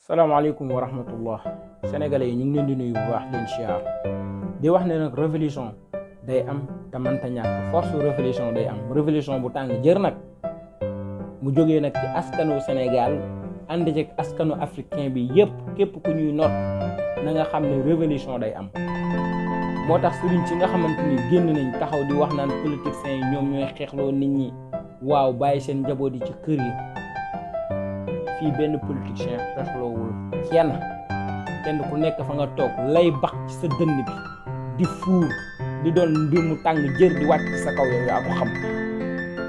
salaamaaleykum wa rahmatullah sénégalais yi ñu ngi leen di nuyu bu baax leen siyaar di wax ne nag révolution day am te mënta ñàkk force révolution day am révolution bu tàng jër nag mu jógee nag ci askanu Sénégal ànd ci askanu africain bi yépp képp ku ñuy not na nga xam ne révolution day am. moo tax sëriñ si nga xamante ni génn nañ taxaw di wax naan politiciens yi ñoom ñooy xeexloo nit ñi waaw bàyyi seen njaboot yi ci kër yi. fii benn politicien xeexloowul kenn ku nekk fa nga toog lay bax ci sa dënn bi di fuur di doon mbir mu tàng jër di wàcc sa kaw yow yaa ko xam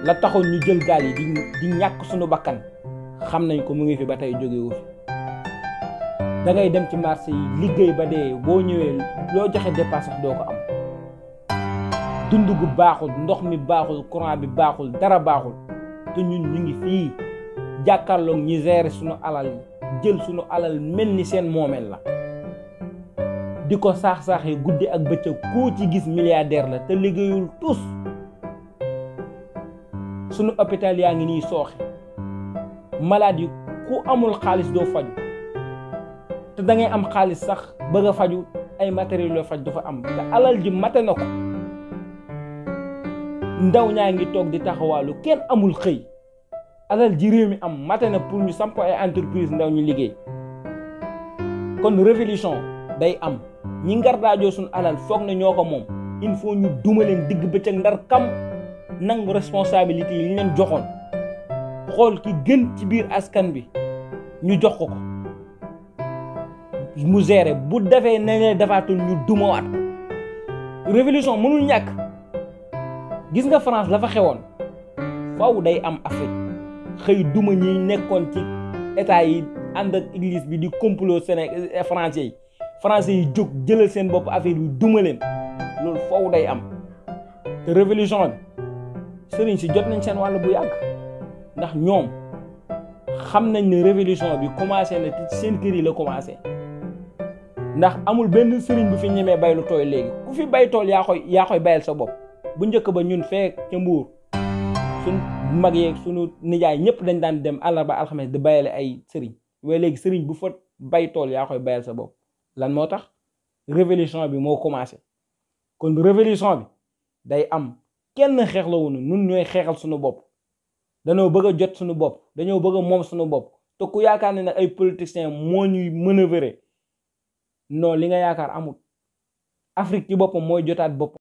la taxoon ñu jël gaal yi di ñàkk suñu bakkan xam nañ ko mu ngi fi ba tey jógewu fi da ngay dem ci marché yi liggéey ba dee boo ñëwee loo joxe dépense sax doo ko am dund gu baaxul ndox mi baaxul courant bi baaxul dara baaxul te ñun ñu ngi fii jàkkaarloog ñi gérer suñu alal yi jël suñu alal mel ni seen moomeel la di ko saax-saaxee guddi ak bëccëg koo ci gis milliardaire la te liggéeyul tous suñu hôpital yaa ngi nii sooxe malade yi ku amul xaalis doo faju te da ngay am xaalis sax bëgg a faju ay matériel yoo faj dafa am te alal ji mate na ko ndaw ñaa ngi toog di taxawaalu kenn amul xëy alal ji réew mi am mate na pour ñu samp ay entreprise ndaw ñu liggéey kon révolution day am ñi ngardaajoo suñu alal foog na ñoo ko moom il faut ñu duma leen digg bëccëg ndar kam nangu responsabilité yi ñu leen joxoon xool ki gën ci biir askan bi ñu jox ko mu gérer bu defee ne defaatul ñu dumawaat ko révolution mënul ñàkk gis nga France la fa xewoon faw day am Afrique xëy duma ñi nekkoon ci état yi ànd ak église bi di complot français yi jóg jëlal seen bopp affaire yi duma leen loolu foofu day am te révolution bi sëriñ si jot nañ seen wàll bu yàgg ndax ñoom xam nañ ne révolution bi commencé na te seen kër yi la commencé ndax amul benn sëriñ bu fi ñemee bay lu tooy léegi ku fi bay tool yaa koy bayal sa bopp bu njëkk ba ñun fekk ca Mbuur suñ mag yeeg suñu nijaay ñëpp dañ daan dem àllarba alxames di bayale ay sëriñ waaye léegi sëriñ bu fa bay tool yaa koy bayal sa bopp lan moo tax révolution bi moo commencé kon révolution bi day am kenn xeexlawuñu nun ñooy xeexal suñu bopp dañoo bëgg a jot suñu bopp dañoo bëgg a moom suñu bopp te ku yaakaar ne nag ay politiciens moo ñuy manœuvrer non li nga yaakaar amul Afrique ci boppam mooy jotaat bopp